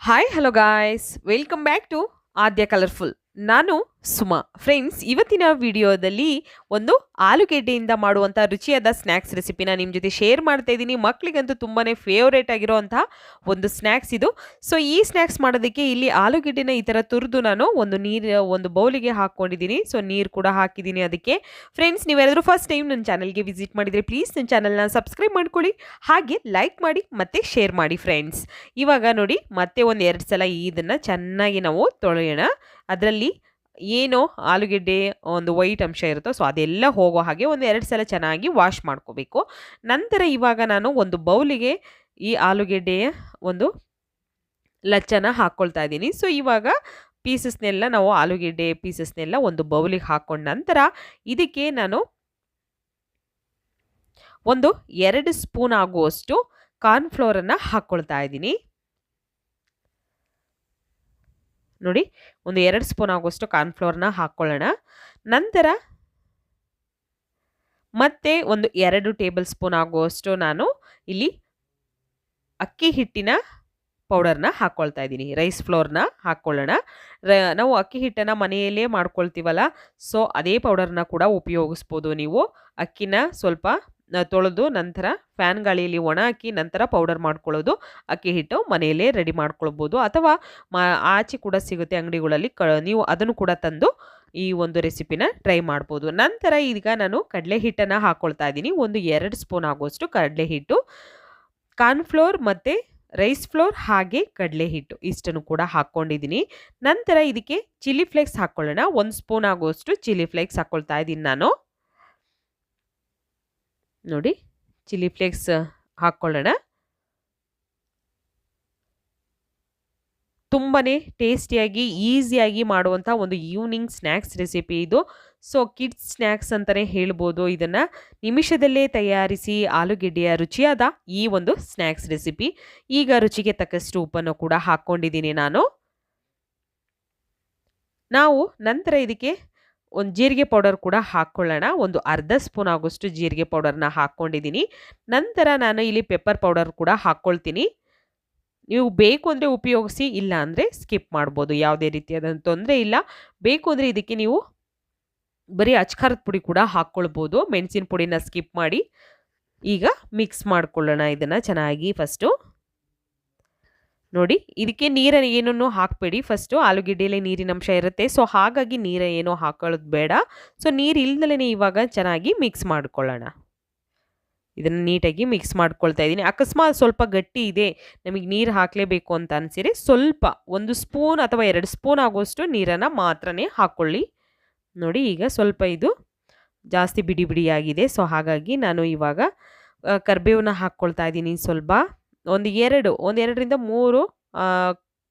Hi hello guys welcome back to Aadya colourful. ನಾನು Suma. Friends, ಇವತ್ತಿನ ವಿಡಿಯೋದಲ್ಲಿ ಒಂದು ಆಲೂಗೆಡ್ಡೆಯಿಂದ ಮಾಡುವಂಥ ರುಚಿಯಾದ ಸ್ನ್ಯಾಕ್ಸ್ ರೆಸಿಪಿನ ನಿಮ್ಮ ಜೊತೆ ಶೇರ್ ಮಾಡ್ತಾ ಇದ್ದೀನಿ. ಮಕ್ಕಳಿಗಂತೂ ತುಂಬಾ ಫೇವ್ರೇಟ್ ಆಗಿರೋವಂತಹ ಒಂದು ಸ್ನ್ಯಾಕ್ಸ್ ಇದು. ಸೊ ಈ ಸ್ನ್ಯಾಕ್ಸ್ ಮಾಡೋದಕ್ಕೆ ಇಲ್ಲಿ ಆಲೂಗೆಡ್ಡೆನ ಈ ಥರ ತುರಿದು ನಾನು ಒಂದು ಬೌಲಿಗೆ ಹಾಕ್ಕೊಂಡಿದ್ದೀನಿ. ಸೊ ನೀರು ಕೂಡ ಹಾಕಿದ್ದೀನಿ ಅದಕ್ಕೆ. ಫ್ರೆಂಡ್ಸ್, ನೀವೆಲ್ಲರೂ ಫಸ್ಟ್ ಟೈಮ್ ನನ್ನ ಚಾನಲ್ಗೆ ವಿಸಿಟ್ ಮಾಡಿದರೆ ಪ್ಲೀಸ್ ನನ್ನ ಚಾನಲ್ನ ಸಬ್ಸ್ಕ್ರೈಬ್ ಮಾಡ್ಕೊಳ್ಳಿ, ಹಾಗೆ ಲೈಕ್ ಮಾಡಿ ಮತ್ತು ಶೇರ್ ಮಾಡಿ. ಫ್ರೆಂಡ್ಸ್, ಇವಾಗ ನೋಡಿ ಮತ್ತೆ ಒಂದು 2 ಸಲ ಇದನ್ನು ಚೆನ್ನಾಗಿ ನಾವು ತೊಳೆಯೋಣ. ಅದರಲ್ಲಿ ಏನೋ ಆಲೂಗೆಡ್ಡೆ ಒಂದು ವೈಟ್ ಅಂಶ ಇರುತ್ತೋ ಸೊ ಅದೆಲ್ಲ ಹೋಗೋ ಹಾಗೆ ಒಂದು 2 ಸಲ ಚೆನ್ನಾಗಿ ವಾಶ್ ಮಾಡ್ಕೋಬೇಕು. ನಂತರ ಇವಾಗ ನಾನು ಒಂದು ಬೌಲಿಗೆ ಈ ಆಲೂಗೆಡ್ಡೆಯ ಒಂದು ಲಚ್ಚನ ಹಾಕ್ಕೊಳ್ತಾ ಇದ್ದೀನಿ. ಸೊ ಇವಾಗ ಪೀಸಸ್ನೆಲ್ಲ ನಾವು ಆಲೂಗೆಡ್ಡೆ ಪೀಸಸ್ನೆಲ್ಲ ಒಂದು ಬೌಲಿಗೆ ಹಾಕ್ಕೊಂಡ ನಂತರ ಇದಕ್ಕೆ ನಾನು ಒಂದು 2 ಸ್ಪೂನ್ ಆಗುವಷ್ಟು ಕಾರ್ನ್ಫ್ಲೋರನ್ನು ಹಾಕ್ಕೊಳ್ತಾ ಇದ್ದೀನಿ. ನೋಡಿ, ಒಂದು 2 ಸ್ಪೂನ್ ಆಗುವಷ್ಟು ಕಾರ್ನ್ಫ್ಲೋರ್ನ ಹಾಕ್ಕೊಳ್ಳೋಣ. ನಂತರ ಮತ್ತೆ ಒಂದು 2 ಟೇಬಲ್ ಸ್ಪೂನ್ ಆಗುವಷ್ಟು ನಾನು ಇಲ್ಲಿ ಅಕ್ಕಿ ಹಿಟ್ಟಿನ ಪೌಡರ್ನ ಹಾಕ್ಕೊಳ್ತಾ ಇದ್ದೀನಿ. ರೈಸ್ ಫ್ಲೋರ್ನ ಹಾಕ್ಕೊಳ್ಳೋಣ. ನಾವು ಅಕ್ಕಿ ಹಿಟ್ಟನ್ನು ಮನೆಯಲ್ಲೇ ಮಾಡ್ಕೊಳ್ತೀವಲ್ಲ, ಸೊ ಅದೇ ಪೌಡರ್ನ ಕೂಡ ಉಪಯೋಗಿಸ್ಬೋದು ನೀವು. ಅಕ್ಕಿನ ಸ್ವಲ್ಪ ತೊಳೆದು ನಂತರ ಫ್ಯಾನ್ ಗಾಳಿಯಲ್ಲಿ ಒಣ ಹಾಕಿ ನಂತರ ಪೌಡರ್ ಮಾಡ್ಕೊಳ್ಳೋದು. ಅಕ್ಕಿ ಹಿಟ್ಟು ಮನೆಯಲ್ಲೇ ರೆಡಿ ಮಾಡ್ಕೊಳ್ಬೋದು, ಅಥವಾ ಆಚೆ ಕೂಡ ಸಿಗುತ್ತೆ ಅಂಗಡಿಗಳಲ್ಲಿ, ನೀವು ಅದನ್ನು ಕೂಡ ತಂದು ಈ ಒಂದು ರೆಸಿಪಿನ ಟ್ರೈ ಮಾಡ್ಬೋದು. ನಂತರ ಈಗ ನಾನು ಕಡಲೆ ಹಿಟ್ಟನ್ನು ಹಾಕ್ಕೊಳ್ತಾ ಇದ್ದೀನಿ. ಒಂದು 2 ಸ್ಪೂನ್ ಆಗುವಷ್ಟು ಕಡಲೆ ಹಿಟ್ಟು, ಕಾರ್ನ್ಫ್ಲೋರ್ ಮತ್ತು ರೈಸ್ ಫ್ಲೋರ್ ಹಾಗೆ ಕಡಲೆ ಹಿಟ್ಟು ಇಷ್ಟನ್ನು ಕೂಡ ಹಾಕ್ಕೊಂಡಿದ್ದೀನಿ. ನಂತರ ಇದಕ್ಕೆ ಚಿಲ್ಲಿ ಫ್ಲೇಕ್ಸ್ ಹಾಕ್ಕೊಳ್ಳೋಣ. 1 ಸ್ಪೂನ್ ಆಗುವಷ್ಟು ಚಿಲ್ಲಿ ಫ್ಲೇಕ್ಸ್ ಹಾಕ್ಕೊಳ್ತಾ ಇದ್ದೀನಿ ನಾನು. ನೋಡಿ, ಚಿಲ್ಲಿ ಫ್ಲೇಕ್ಸ್ ಹಾಕ್ಕೊಳ್ಳೋಣ. ತುಂಬಾ ಟೇಸ್ಟಿಯಾಗಿ ಈಸಿಯಾಗಿ ಮಾಡುವಂಥ ಒಂದು ಈವ್ನಿಂಗ್ ಸ್ನ್ಯಾಕ್ಸ್ ರೆಸಿಪಿ ಇದು. ಸೊ ಕಿಡ್ಸ್ ಸ್ನ್ಯಾಕ್ಸ್ ಅಂತಲೇ ಹೇಳ್ಬೋದು. ಇದನ್ನು ನಿಮಿಷದಲ್ಲೇ ತಯಾರಿಸಿ ಆಲೂಗೆಡ್ಡೆಯ ರುಚಿಯಾದ ಈ ಒಂದು ಸ್ನ್ಯಾಕ್ಸ್ ರೆಸಿಪಿ. ಈಗ ರುಚಿಗೆ ತಕ್ಕಷ್ಟು ಉಪ್ಪನ್ನು ಕೂಡ ಹಾಕ್ಕೊಂಡಿದ್ದೀನಿ ನಾನು. ನಾವು ನಂತರ ಇದಕ್ಕೆ ಒಂದು ಜೀರಿಗೆ ಪೌಡರ್ ಕೂಡ ಹಾಕ್ಕೊಳ್ಳೋಣ. ಒಂದು ಅರ್ಧ ಸ್ಪೂನ್ ಆಗೋಷ್ಟು ಜೀರಿಗೆ ಪೌಡರ್ನ ಹಾಕ್ಕೊಂಡಿದ್ದೀನಿ. ನಂತರ ನಾನು ಇಲ್ಲಿ ಪೆಪ್ಪರ್ ಪೌಡರ್ ಕೂಡ ಹಾಕ್ಕೊಳ್ತೀನಿ. ನೀವು ಬೇಕು ಅಂದರೆ ಉಪಯೋಗಿಸಿ, ಇಲ್ಲ ಅಂದರೆ ಸ್ಕಿಪ್ ಮಾಡ್ಬೋದು, ಯಾವುದೇ ರೀತಿಯಾದಂಥ ತೊಂದರೆ ಇಲ್ಲ. ಬೇಕು ಅಂದರೆ ಇದಕ್ಕೆ ನೀವು ಬರೀ ಅಚ್ಕಾರದ ಪುಡಿ ಕೂಡ ಹಾಕ್ಕೊಳ್ಬೋದು, ಮೆಣಸಿನ ಪುಡಿನ ಸ್ಕಿಪ್ ಮಾಡಿ. ಈಗ ಮಿಕ್ಸ್ ಮಾಡ್ಕೊಳ್ಳೋಣ ಇದನ್ನು ಚೆನ್ನಾಗಿ. ಫಸ್ಟು ನೋಡಿ, ಇದಕ್ಕೆ ನೀರನ್ನು ಏನನ್ನೂ ಹಾಕಬೇಡಿ. ಫಸ್ಟು ಆಲೂಗೆಡ್ಡೆಯಲ್ಲಿ ನೀರಿನ ಅಂಶ ಇರುತ್ತೆ, ಸೊ ಹಾಗಾಗಿ ನೀರು ಏನೋ ಹಾಕೊಳ್ಳೋದು ಬೇಡ. ಸೊ ನೀರು ಇಲ್ದಲೇ ಇವಾಗ ಚೆನ್ನಾಗಿ ಮಿಕ್ಸ್ ಮಾಡ್ಕೊಳ್ಳೋಣ. ಇದನ್ನು ನೀಟಾಗಿ ಮಿಕ್ಸ್ ಮಾಡ್ಕೊಳ್ತಾ ಇದ್ದೀನಿ. ಅಕಸ್ಮಾತ್ ಸ್ವಲ್ಪ ಗಟ್ಟಿ ಇದೆ, ನಮಗೆ ನೀರು ಹಾಕಲೇಬೇಕು ಅಂತ ಅನಿಸಿದರೆ ಸ್ವಲ್ಪ 1 ಸ್ಪೂನ್ ಅಥವಾ 2 ಸ್ಪೂನ್ ಆಗುವಷ್ಟು ನೀರನ್ನು ಮಾತ್ರನೇ ಹಾಕ್ಕೊಳ್ಳಿ. ನೋಡಿ, ಈಗ ಸ್ವಲ್ಪ ಇದು ಜಾಸ್ತಿ ಬಿಡಿ ಬಿಡಿಯಾಗಿದೆ, ಸೊ ಹಾಗಾಗಿ ನಾನು ಇವಾಗ ಕರಿಬೇವನ್ನ ಹಾಕ್ಕೊಳ್ತಾ ಇದ್ದೀನಿ. ಸ್ವಲ್ಪ ಒಂದು 2ರಿಂದ 3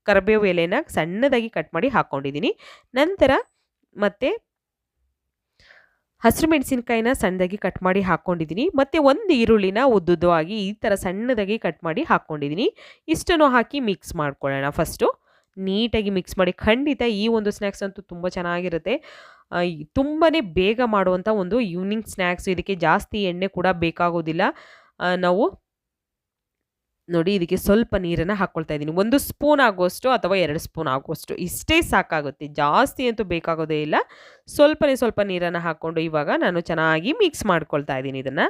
ಕರಿಬೇವು ಎಲೆನ ಸಣ್ಣದಾಗಿ ಕಟ್ ಮಾಡಿ ಹಾಕ್ಕೊಂಡಿದ್ದೀನಿ. ನಂತರ ಮತ್ತೆ ಹಸಿರು ಮೆಣಸಿನಕಾಯಿನ ಸಣ್ಣದಾಗಿ ಕಟ್ ಮಾಡಿ ಹಾಕ್ಕೊಂಡಿದ್ದೀನಿ. ಮತ್ತು ಒಂದು ಈರುಳ್ಳಿನ ಉದ್ದುದ್ದವಾಗಿ ಈ ಥರ ಸಣ್ಣದಾಗಿ ಕಟ್ ಮಾಡಿ ಹಾಕ್ಕೊಂಡಿದ್ದೀನಿ. ಇಷ್ಟನ್ನು ಹಾಕಿ ಮಿಕ್ಸ್ ಮಾಡ್ಕೊಳ್ಳೋಣ. ಫಸ್ಟು ನೀಟಾಗಿ ಮಿಕ್ಸ್ ಮಾಡಿ. ಖಂಡಿತ ಈ ಒಂದು ಸ್ನ್ಯಾಕ್ಸ್ ಅಂತೂ ತುಂಬ ಚೆನ್ನಾಗಿರುತ್ತೆ. ತುಂಬಾ ಬೇಗ ಮಾಡುವಂಥ ಒಂದು ಈವ್ನಿಂಗ್ ಸ್ನ್ಯಾಕ್ಸ್. ಇದಕ್ಕೆ ಜಾಸ್ತಿ ಎಣ್ಣೆ ಕೂಡ ಬೇಕಾಗೋದಿಲ್ಲ. ನಾವು ನೋಡಿ, ಇದಕ್ಕೆ ಸ್ವಲ್ಪ ನೀರನ್ನು ಹಾಕ್ಕೊಳ್ತಾ ಇದ್ದೀನಿ. 1 ಸ್ಪೂನ್ ಆಗುವಷ್ಟು ಅಥವಾ 2 ಸ್ಪೂನ್ ಆಗುವಷ್ಟು ಇಷ್ಟೇ ಸಾಕಾಗುತ್ತೆ, ಜಾಸ್ತಿ ಅಂತೂ ಬೇಕಾಗೋದೇ ಇಲ್ಲ. ಸ್ವಲ್ಪ ನೀರನ್ನು ಹಾಕ್ಕೊಂಡು ಇವಾಗ ನಾನು ಚೆನ್ನಾಗಿ ಮಿಕ್ಸ್ ಮಾಡ್ಕೊಳ್ತಾ ಇದ್ದೀನಿ.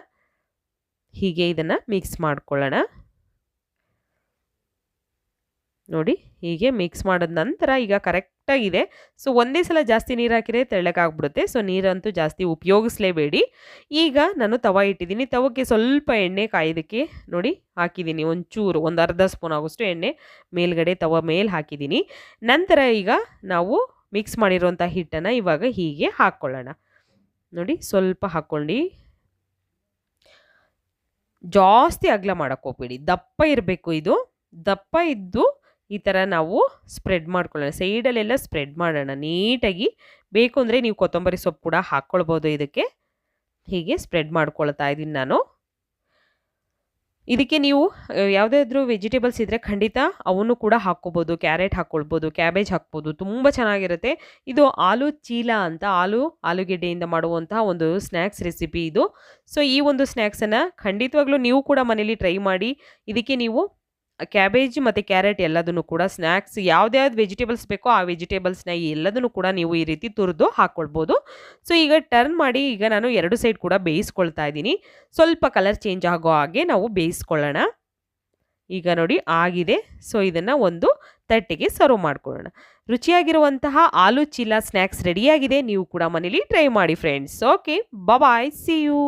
ಹೀಗೆ ಇದನ್ನು ಮಿಕ್ಸ್ ಮಾಡ್ಕೊಳ್ಳೋಣ. ನೋಡಿ, ಹೀಗೆ ಮಿಕ್ಸ್ ಮಾಡಿದ ನಂತರ ಈಗ ಕರೆಕ್ಟಾಗಿದೆ. ಸೊ ಒಂದೇ ಸಲ ಜಾಸ್ತಿ ನೀರು ಹಾಕಿದರೆ ತೆಳ್ಳಗಾಗ್ಬಿಡುತ್ತೆ, ಸೊ ನೀರಂತೂ ಜಾಸ್ತಿ ಉಪಯೋಗಿಸಲೇಬೇಡಿ. ಈಗ ನಾನು ತವ ಇಟ್ಟಿದ್ದೀನಿ. ತವಕ್ಕೆ ಸ್ವಲ್ಪ ಎಣ್ಣೆ ಕಾಯೋದಕ್ಕೆ ನೋಡಿ ಹಾಕಿದ್ದೀನಿ. ಒಂಚೂರು ಒಂದು ಅರ್ಧ ಸ್ಪೂನ್ ಆಗೋಷ್ಟು ಎಣ್ಣೆ ಮೇಲ್ಗಡೆ ತವ ಮೇಲೆ ಹಾಕಿದ್ದೀನಿ. ನಂತರ ಈಗ ನಾವು ಮಿಕ್ಸ್ ಮಾಡಿರೋಂಥ ಹಿಟ್ಟನ್ನು ಇವಾಗ ಹೀಗೆ ಹಾಕ್ಕೊಳ್ಳೋಣ. ನೋಡಿ, ಸ್ವಲ್ಪ ಹಾಕ್ಕೊಂಡು ಜಾಸ್ತಿ ಅಗಲ ಮಾಡೋಕ್ಕೆ ಹೋಗ್ಬೇಡಿ, ದಪ್ಪ ಇರಬೇಕು. ಇದು ದಪ್ಪ ಇದ್ದು ಈ ಥರ ನಾವು ಸ್ಪ್ರೆಡ್ ಮಾಡ್ಕೊಳ್ಳೋಣ. ಸೈಡಲ್ಲೆಲ್ಲ ಸ್ಪ್ರೆಡ್ ಮಾಡೋಣ ನೀಟಾಗಿ. ಬೇಕು ಅಂದರೆ ನೀವು ಕೊತ್ತಂಬರಿ ಸೊಪ್ಪು ಕೂಡ ಹಾಕ್ಕೊಳ್ಬೋದು ಇದಕ್ಕೆ. ಹೀಗೆ ಸ್ಪ್ರೆಡ್ ಮಾಡ್ಕೊಳ್ತಾ ಇದ್ದೀನಿ ನಾನು. ಇದಕ್ಕೆ ನೀವು ಯಾವುದಾದ್ರೂ ವೆಜಿಟೇಬಲ್ಸ್ ಇದ್ದರೆ ಖಂಡಿತ ಅವನ್ನು ಕೂಡ ಹಾಕ್ಕೋಬೋದು. ಕ್ಯಾರೆಟ್ ಹಾಕ್ಕೊಳ್ಬೋದು, ಕ್ಯಾಬೇಜ್ ಹಾಕ್ಬೋದು, ತುಂಬ ಚೆನ್ನಾಗಿರುತ್ತೆ. ಇದು ಆಲೂ ಚೀಲಾ ಅಂತ ಆಲೂಗೆಡ್ಡೆಯಿಂದ ಮಾಡುವಂತಹ ಒಂದು ಸ್ನ್ಯಾಕ್ಸ್ ರೆಸಿಪಿ ಇದು. ಸೊ ಈ ಒಂದು ಸ್ನ್ಯಾಕ್ಸನ್ನು ಖಂಡಿತವಾಗ್ಲೂ ನೀವು ಕೂಡ ಮನೇಲಿ ಟ್ರೈ ಮಾಡಿ. ಇದಕ್ಕೆ ನೀವು ಕ್ಯಾಬೇಜ್ ಮತ್ತು ಕ್ಯಾರೆಟ್ ಎಲ್ಲದನ್ನು ಕೂಡ ಸ್ನ್ಯಾಕ್ಸ್ ಯಾವ್ದ್ಯಾವ್ದು ವೆಜಿಟೇಬಲ್ಸ್ ಬೇಕೋ ಆ ವೆಜಿಟೇಬಲ್ಸ್ನ ಎಲ್ಲದನ್ನು ಕೂಡ ನೀವು ಈ ರೀತಿ ತುರಿದು ಹಾಕ್ಕೊಳ್ಬೋದು. ಸೊ ಈಗ ಟರ್ನ್ ಮಾಡಿ ಈಗ ನಾನು 2 ಸೈಡ್ ಕೂಡ ಬೇಯಿಸ್ಕೊಳ್ತಾ ಇದ್ದೀನಿ. ಸ್ವಲ್ಪ ಕಲರ್ ಚೇಂಜ್ ಆಗೋ ಹಾಗೆ ನಾವು ಬೇಯಿಸ್ಕೊಳ್ಳೋಣ. ಈಗ ನೋಡಿ ಆಗಿದೆ. ಸೊ ಇದನ್ನು ಒಂದು ತಟ್ಟೆಗೆ ಸರ್ವ್ ಮಾಡ್ಕೊಳ್ಳೋಣ. ರುಚಿಯಾಗಿರುವಂತಹ ಆಲೂ ಚಿಲ್ಲಾ ಸ್ನ್ಯಾಕ್ಸ್ ರೆಡಿಯಾಗಿದೆ. ನೀವು ಕೂಡ ಮನೇಲಿ ಟ್ರೈ ಮಾಡಿ friends. Okay, bye, see you.